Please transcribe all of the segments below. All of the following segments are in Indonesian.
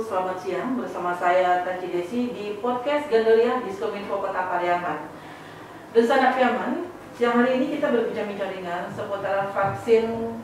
selamat siang bersama saya Tanci Desi di podcast Gandaria Diskominfo Kota Pariaman. Dan Sanak Piaman, siang hari ini kita berbincang-bincang ringan seputar vaksin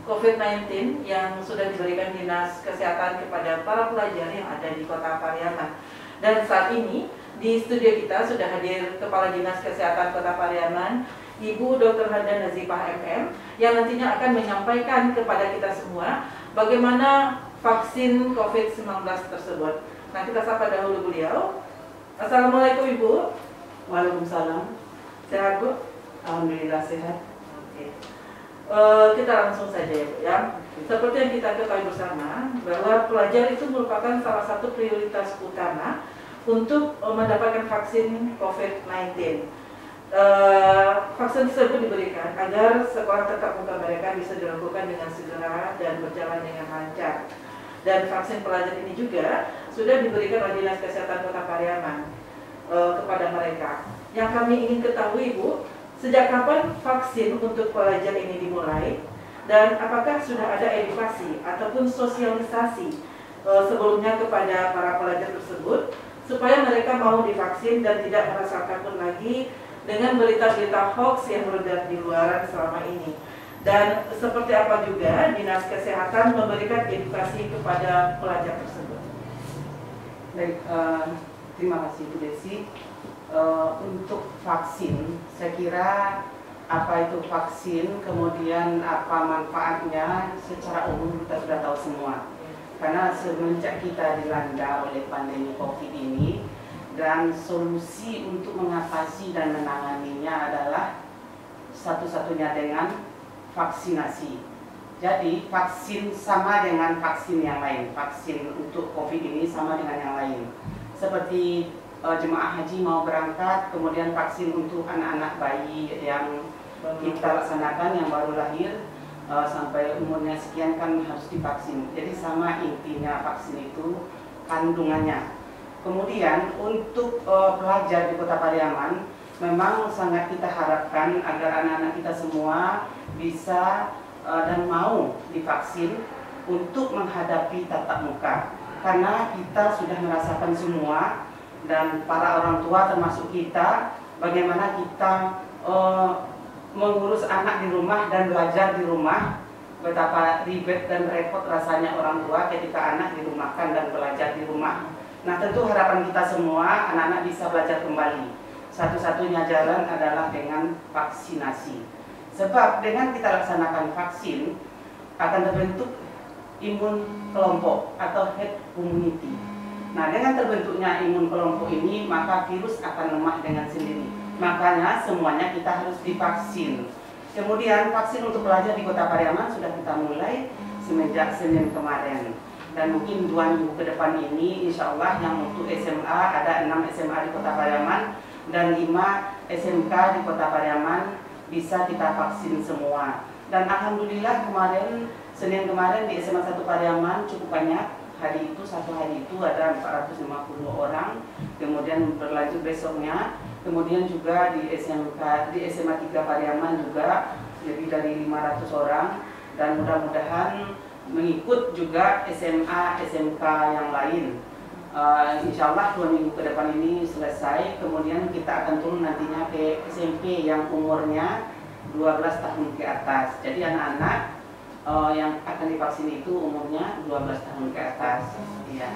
COVID-19 yang sudah diberikan Dinas Kesehatan kepada para pelajar yang ada di Kota Pariaman. Dan saat ini di studio kita sudah hadir Kepala Dinas Kesehatan Kota Pariaman, Ibu Dr. Hada Nazifah MM, yang nantinya akan menyampaikan kepada kita semua bagaimana vaksin COVID-19 tersebut. Nah, kita sapa dahulu beliau. Assalamualaikum Ibu. Waalaikumsalam. Sehat Bu? Alhamdulillah sehat. Oke. Kita langsung saja ya Bu ya. Seperti yang kita ketahui bersama bahwa pelajar itu merupakan salah satu prioritas utama untuk mendapatkan vaksin COVID-19. Vaksin tersebut diberikan agar sekolah tatap muka mereka bisa dilakukan dengan segera dan berjalan dengan lancar. Dan vaksin pelajar ini juga sudah diberikan oleh Dinas Kesehatan Kota Pariaman kepada mereka. Yang kami ingin ketahui Bu, sejak kapan vaksin untuk pelajar ini dimulai dan apakah sudah ada edukasi ataupun sosialisasi sebelumnya kepada para pelajar tersebut supaya mereka mau divaksin dan tidak merasa takut lagi dengan berita-berita hoax yang beredar di luaran selama ini. Dan seperti apa juga Dinas Kesehatan memberikan edukasi kepada pelajar tersebut. Baik, terima kasih Bu Desi. Untuk vaksin, saya kira apa itu vaksin, kemudian apa manfaatnya secara umum kita sudah tahu semua. Karena semenjak kita dilanda oleh pandemi COVID ini, dan solusi untuk mengatasi dan menanganinya adalah satu-satunya dengan vaksinasi. Jadi vaksin sama dengan vaksin yang lain. Vaksin untuk COVID ini sama dengan yang lain. Seperti jemaah haji mau berangkat, kemudian vaksin untuk anak-anak bayi yang kita laksanakan yang baru lahir sampai umurnya sekian kan harus divaksin. Jadi sama intinya vaksin itu kandungannya. Kemudian untuk pelajar di Kota Pariaman memang sangat kita harapkan agar anak-anak kita semua bisa dan mau divaksin untuk menghadapi tatap muka. Karena kita sudah merasakan semua dan para orang tua termasuk kita bagaimana kita mengurus anak di rumah dan belajar di rumah, betapa ribet dan repot rasanya orang tua ketika anak dirumahkan dan belajar di rumah. Nah, tentu harapan kita semua anak-anak bisa belajar kembali. Satu-satunya jalan adalah dengan vaksinasi. Sebab dengan kita laksanakan vaksin akan terbentuk imun kelompok atau herd immunity. Nah, dengan terbentuknya imun kelompok ini maka virus akan lemah dengan sendiri. Makanya semuanya kita harus divaksin. Kemudian vaksin untuk pelajar di Kota Pariaman sudah kita mulai semenjak Senin kemarin. Dan mungkin 2 minggu ke depan ini insya Allah yang untuk SMA ada 6 SMA di Kota Pariaman dan 5 SMK di Kota Pariaman bisa kita vaksin semua. Dan alhamdulillah kemarin Senin kemarin di SMA 1 Pariaman cukup banyak. Satu hari itu ada 450 orang. Kemudian berlanjut besoknya. Kemudian juga di SMA 3 Pariaman juga lebih dari 500 orang. Dan mudah-mudahan mengikut juga SMA, SMK yang lain. Insya Allah 2 minggu ke depan ini selesai. Kemudian kita akan turun nantinya ke SMP yang umurnya 12 tahun ke atas. Jadi anak-anak yang akan divaksin itu umurnya 12 tahun ke atas. Iya.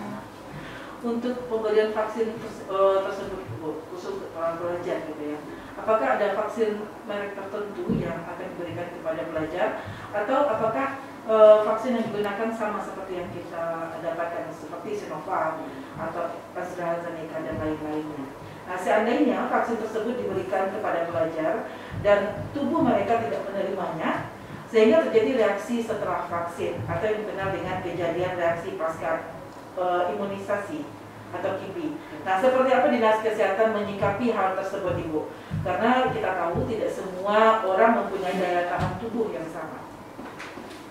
Untuk pemberian vaksin tersebut khusus untuk para pelajar gitu ya. Apakah ada vaksin merek tertentu yang akan diberikan kepada pelajar atau apakah vaksin yang digunakan sama seperti yang kita dapatkan seperti Sinovac atau AstraZeneca dan lain-lainnya. Nah, seandainya vaksin tersebut diberikan kepada pelajar dan tubuh mereka tidak menerimanya sehingga terjadi reaksi setelah vaksin atau yang dikenal dengan kejadian reaksi pasca imunisasi atau KIPI. Nah, seperti apa Dinas Kesehatan menyikapi hal tersebut Ibu? Karena kita tahu tidak semua orang mempunyai daya tahan tubuh yang sama.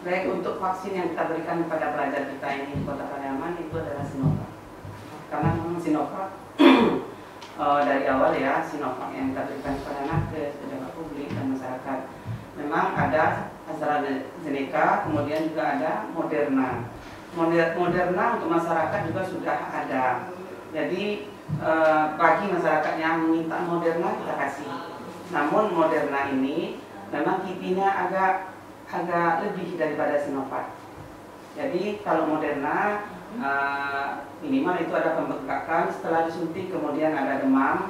Baik, untuk vaksin yang kita berikan kepada pelajar kita ini di Kota Pariaman itu adalah Sinovac. Karena memang Sinovac dari awal ya, Sinovac yang kita berikan kepada nakes, pejabat publik dan masyarakat. Memang ada AstraZeneca, kemudian juga ada Moderna. Moderna untuk masyarakat juga sudah ada. Jadi bagi masyarakat yang minta Moderna kita kasih. Namun Moderna ini memang kipinya agak lebih daripada Sinovac. Jadi kalau Moderna minimal itu ada pembengkakan setelah disuntik, kemudian ada demam.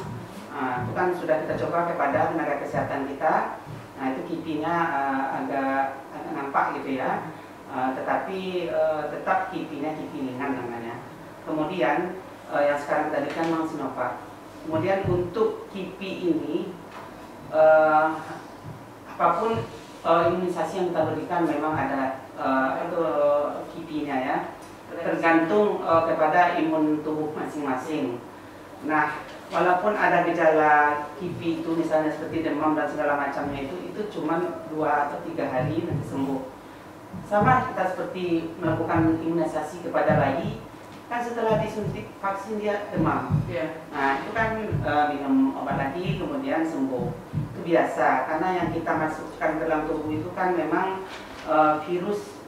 Itu kan sudah kita coba kepada tenaga kesehatan kita. Nah itu kipinya agak nampak gitu ya. Tetapi tetap kipinya kipi ringan namanya. Kemudian yang sekarang tadi kan memang Sinovac. Kemudian untuk kipi ini apapun imunisasi yang kita berikan memang ada itu kipinya ya, tergantung kepada imun tubuh masing-masing. Nah, walaupun ada gejala kipi itu misalnya seperti demam dan segala macamnya itu cuma 2 atau 3 hari nanti sembuh. Sama kita seperti melakukan imunisasi kepada bayi, kan setelah disuntik vaksin dia demam. Nah itu kan minum obat lagi kemudian sembuh. Itu biasa karena yang kita masukkan ke dalam tubuh itu kan memang virus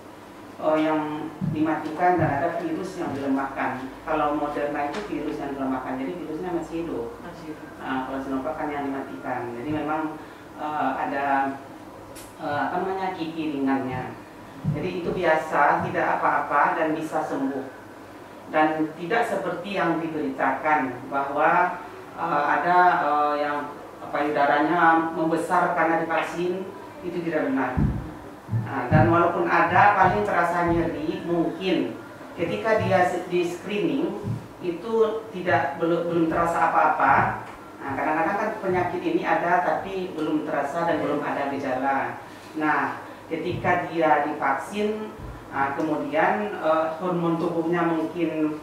yang dimatikan dan ada virus yang dilemahkan. Kalau Moderna itu virus yang dilemahkan, jadi virusnya masih hidup. Kalau Sinovac kan yang dimatikan. Jadi memang ada kipi ringannya. Jadi itu biasa, tidak apa-apa dan bisa sembuh. Dan tidak seperti yang diberitakan bahwa ada yang payudaranya membesar karena divaksin, itu tidak benar. Dan walaupun ada, paling terasa nyeri mungkin ketika dia di screening itu belum terasa apa-apa. Kadang-kadang kan penyakit ini ada tapi belum terasa dan belum ada gejala. Nah ketika dia divaksin, kemudian hormon tubuhnya mungkin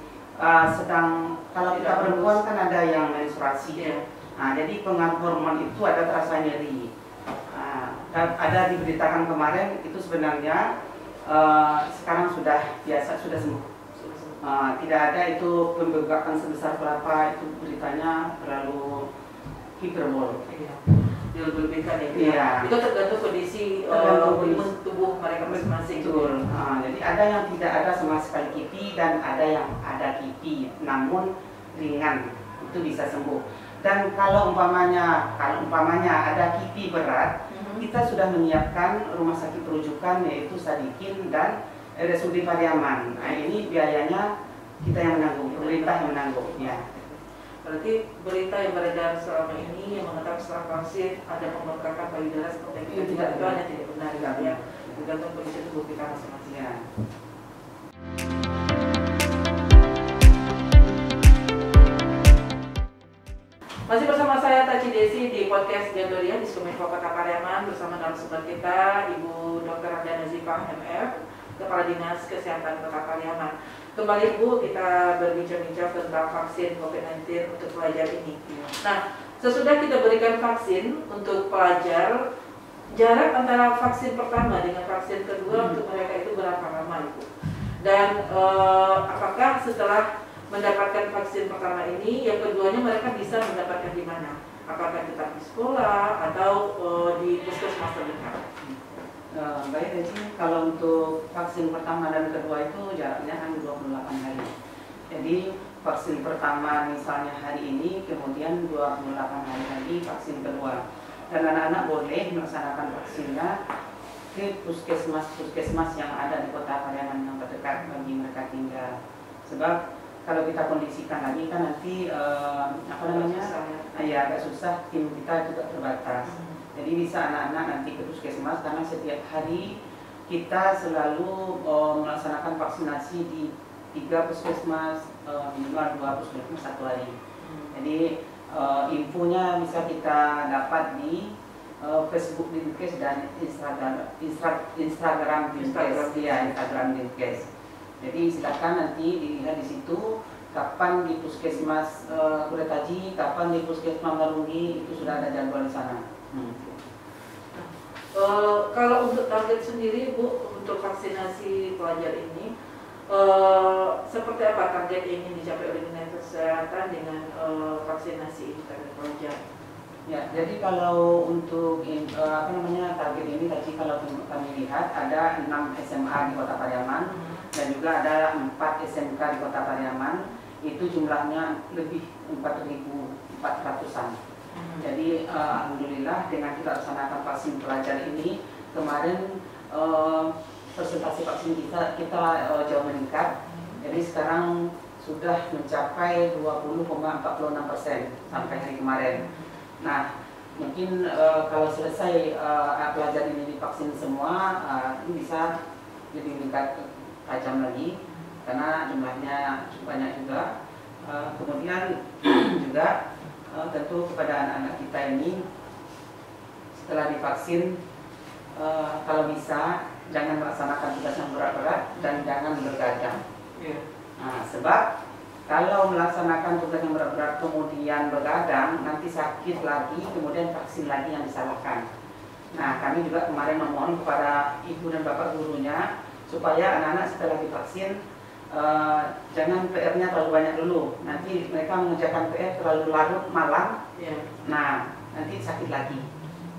sedang, kalau kita perempuan kan ada yang menstruasi, jadi pengaruh hormon itu ada terasa nyeri. Dan ada diberitakan kemarin itu sebenarnya sekarang sudah biasa, sudah sembuh. Tidak ada itu pembengkakan sebesar kelapa, itu beritanya terlalu hiperbol. Berbeda ya. Itu tergantung kondisi imun tubuh mereka masing-masing. Betul. Jadi ada yang tidak ada sama sekali kipi dan ada yang ada kipi, namun ringan, itu bisa sembuh. Dan kalau umpamanya ada kipi berat, kita sudah menyiapkan rumah sakit rujukan yaitu Sadikin dan RSUD Pariaman. Nah ini biayanya kita yang menanggung, pemerintah yang menanggung ya. Berarti berita yang beredar selama ini yang mengatakan setelah vaksin ada pembengkakan payudara seperti itu tidak benar ya, tergantung kondisi tubuh kita masing-masing. Ya. Masih bersama saya Taci Desi di podcast Jandorian di Kominfo Kota Pariaman bersama narasumber kita Ibu Dr. Handa Nazifah MF, Kepala Dinas Kesehatan Kota Pariaman. Kembali Bu, kita berbincang-bincang tentang vaksin COVID-19 untuk pelajar ini. Nah, sesudah kita berikan vaksin untuk pelajar, jarak antara vaksin pertama dengan vaksin kedua untuk mereka itu berapa lama Ibu? Dan apakah setelah mendapatkan vaksin pertama ini, yang keduanya mereka bisa mendapatkan di mana? Apakah tetap di sekolah atau di puskesmas terdekat? Baik, jadi kalau untuk vaksin pertama dan kedua itu jaraknya hanya 28 hari. Jadi vaksin pertama misalnya hari ini, kemudian 28 hari lagi vaksin kedua. Dan anak-anak boleh melaksanakan vaksinnya ke puskesmas yang ada di Kota Pariaman yang terdekat bagi mereka tinggal. Sebab kalau kita kondisikan lagi kan nanti agak susah, tim kita juga terbatas. Jadi bisa anak-anak nanti ke puskesmas karena setiap hari kita selalu melaksanakan vaksinasi di 3 puskesmas, minimal 2 puskesmas 1 hari. Jadi infonya bisa kita dapat di Facebook Dinkes dan Instagram Dinkes. Jadi silakan nanti dilihat di situ kapan di puskesmas Kuretaji, kapan di puskesmas Marungi, itu sudah ada jadwal di sana. Kalau untuk target sendiri Bu, untuk vaksinasi pelajar ini seperti apa target yang ingin dicapai oleh Dinas Kesehatan dengan vaksinasi ini terhadap pelajar? Ya, jadi kalau untuk target ini tadi kalau kami lihat ada 6 SMA di Kota Pariaman dan juga ada 4 SMK di Kota Pariaman, itu jumlahnya lebih 4.400-an. Jadi alhamdulillah dengan kita laksanakan vaksin pelajar ini kemarin persentase vaksin kita jauh meningkat. Jadi sekarang sudah mencapai 20,46% sampai hari kemarin. Nah, mungkin kalau selesai pelajar ini divaksin semua, ini bisa lebih meningkat tajam lagi karena jumlahnya cukup banyak juga. Kemudian juga tentu kepada anak-anak kita ini setelah divaksin, kalau bisa jangan melaksanakan tugas yang berat-berat dan jangan begadang. Nah, sebab kalau melaksanakan tugas yang berat-berat kemudian begadang, nanti sakit lagi, kemudian vaksin lagi yang disalahkan. Nah, kami juga kemarin memohon kepada ibu dan bapak gurunya supaya anak-anak setelah divaksin jangan PR-nya terlalu banyak dulu. Nanti mereka mengerjakan PR terlalu larut malam, nah nanti sakit lagi.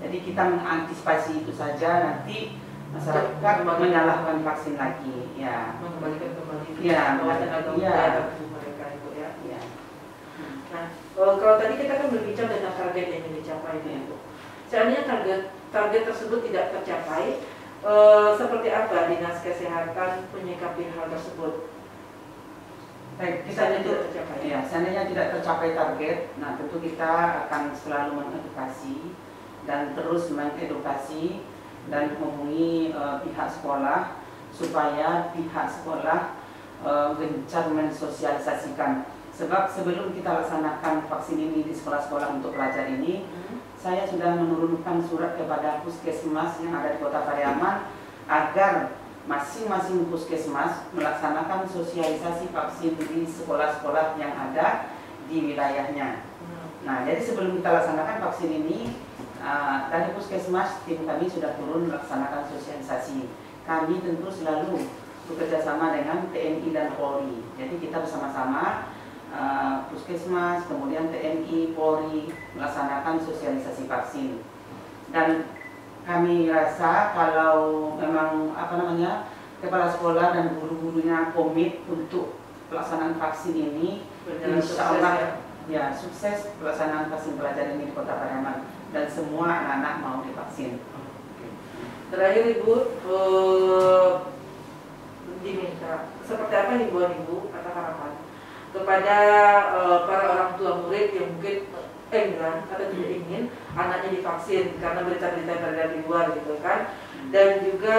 Jadi kita mengantisipasi itu saja, nanti masyarakat menyalahkan vaksin lagi, ya. Mengembalikan kembali mereka itu ya. Nah, kalau tadi kita kan berbicara tentang target yang ingin dicapai itu. Seandainya target tersebut tidak tercapai, seperti apa Dinas Kesehatan menyikapi hal tersebut? Baik, seandainya tidak tercapai target, nah tentu kita akan selalu mengedukasi dan terus mengedukasi dan menghubungi pihak sekolah supaya pihak sekolah gencar mensosialisasikan. Sebab sebelum kita laksanakan vaksin ini di sekolah-sekolah untuk pelajar ini, saya sudah menurunkan surat kepada puskesmas yang ada di Kota Pariaman agar masing-masing puskesmas melaksanakan sosialisasi vaksin di sekolah-sekolah yang ada di wilayahnya. Nah, jadi sebelum kita laksanakan vaksin ini, dari puskesmas tim kami sudah turun melaksanakan sosialisasi. Kami tentu selalu bekerja sama dengan TNI dan Polri. Jadi kita bersama-sama puskesmas, kemudian TNI, Polri melaksanakan sosialisasi vaksin. Dan kami rasa kalau memang kepala sekolah dan guru-gurunya komit untuk pelaksanaan vaksin ini, insya Allah ya sukses pelaksanaan vaksin pelajar ini di Kota Pariaman dan semua anak-anak mau divaksin. Terakhir Ibu, diminta seperti apa himbauan Ibu atau harapan kepada para orang tua murid yang mungkin enggan atau tidak ingin anaknya divaksin karena berita-berita yang beredar di luar gitu kan, dan juga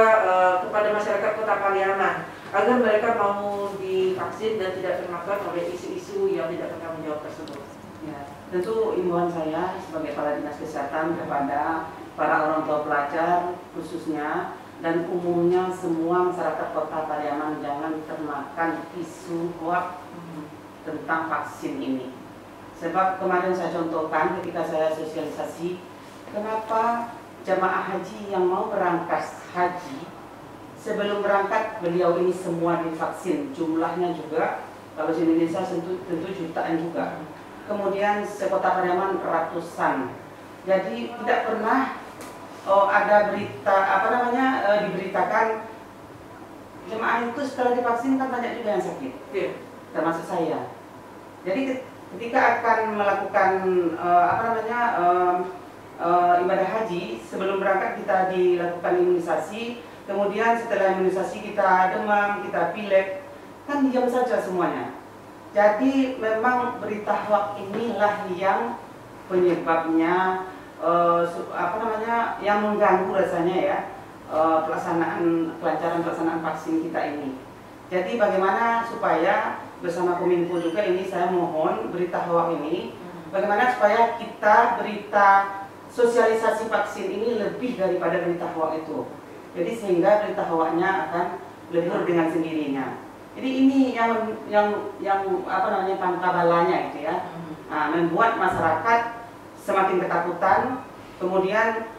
kepada masyarakat Kota Pariaman agar mereka mau divaksin dan tidak termakan oleh isu-isu yang tidak bertanggung jawab tersebut. Ya, tentu imbauan saya sebagai kepala dinas kesehatan kepada para orang tua pelajar khususnya dan umumnya semua masyarakat Kota Pariaman jangan termakan isu hoax tentang vaksin ini. Sebab kemarin saya contohkan ketika saya sosialisasi, kenapa jamaah haji yang mau berangkat haji sebelum berangkat beliau ini semua divaksin, jumlahnya juga kalau di Indonesia tentu jutaan juga. Kemudian sekota Pariaman ratusan. Jadi tidak pernah ada berita diberitakan jemaah itu setelah divaksin kan banyak juga yang sakit, termasuk saya. Jadi ketika akan melakukan ibadah haji, sebelum berangkat kita dilakukan imunisasi, kemudian setelah imunisasi kita demam, kita pilek, kan diam saja semuanya. Jadi memang berita hoax inilah yang penyebabnya yang mengganggu rasanya ya kelancaran pelaksanaan vaksin kita ini. Jadi bagaimana supaya bersama Kominfo juga ini saya mohon berita hoax ini, bagaimana supaya kita berita sosialisasi vaksin ini lebih daripada berita hoax itu. Jadi sehingga berita hoaxnya akan lebur dengan sendirinya. Jadi ini yang pangkabalanya itu ya, membuat masyarakat semakin ketakutan. Kemudian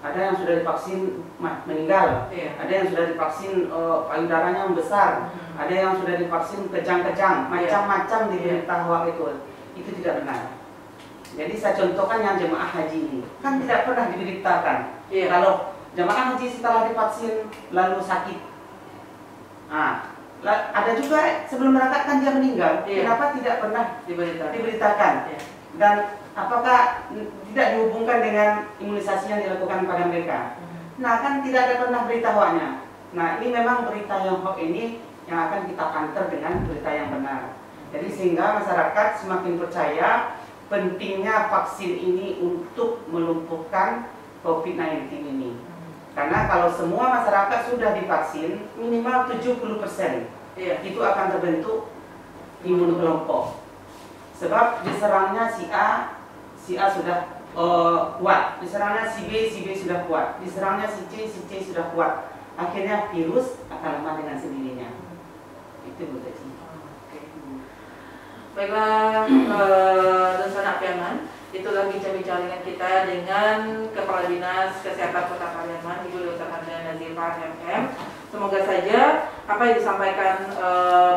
ada yang sudah divaksin meninggal, ada yang sudah divaksin payudaranya membesar, ada yang sudah divaksin kejang-kejang, macam-macam di berita hoax itu tidak benar. Jadi saya contohkan yang jemaah haji ini, kan tidak pernah diberitakan kalau jemaah haji setelah divaksin lalu sakit. Ada juga sebelum berangkat kan dia meninggal, kenapa tidak pernah diberitakan? Dan apakah tidak dihubungkan dengan imunisasi yang dilakukan pada mereka? Nah, kan tidak ada pernah beritahuannya. Nah, ini memang berita yang hoax ini yang akan kita counter dengan berita yang benar. Jadi sehingga masyarakat semakin percaya pentingnya vaksin ini untuk melumpuhkan COVID-19 ini. Karena kalau semua masyarakat sudah divaksin, minimal 70% itu akan terbentuk imun kelompok. Sebab diserangnya si A sudah kuat, diserangnya si B sudah kuat, diserangnya si C sudah kuat. Akhirnya virus akan lemah dengan sendirinya. Itu Bu Desi. Baiklah, dan Sanak Piangan, itulah bincang-bincang dengan kita dengan Kepala Dinas Kesehatan Kota Pariaman, Ibu Dr. Handayani Nazifah MM. Semoga saja apa yang disampaikan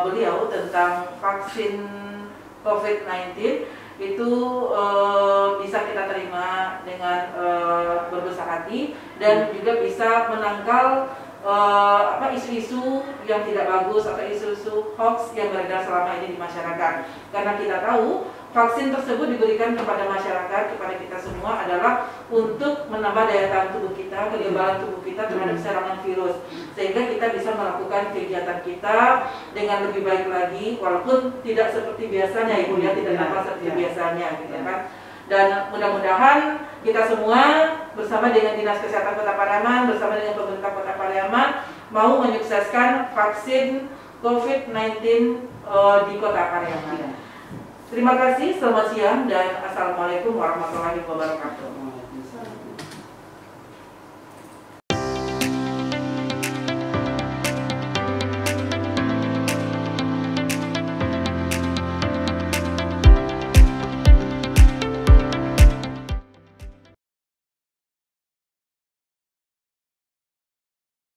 beliau tentang vaksin COVID-19 itu bisa kita terima dengan berbesar hati dan juga bisa menangkal isu-isu yang tidak bagus atau isu-isu hoax yang beredar selama ini di masyarakat. Karena kita tahu vaksin tersebut diberikan kepada masyarakat, kepada kita semua adalah untuk menambah daya tahan tubuh kita, kekebalan tubuh kita terhadap serangan virus, sehingga kita bisa melakukan kegiatan kita dengan lebih baik lagi, walaupun tidak seperti biasanya, Ibu ya, tidak sama seperti biasanya, gitu kan. Dan mudah-mudahan kita semua bersama dengan Dinas Kesehatan Kota Pariaman, bersama dengan pemerintah Kota Pariaman mau menyukseskan vaksin COVID-19 di Kota Pariaman. Terima kasih, selamat siang dan Assalamualaikum warahmatullahi wabarakatuh.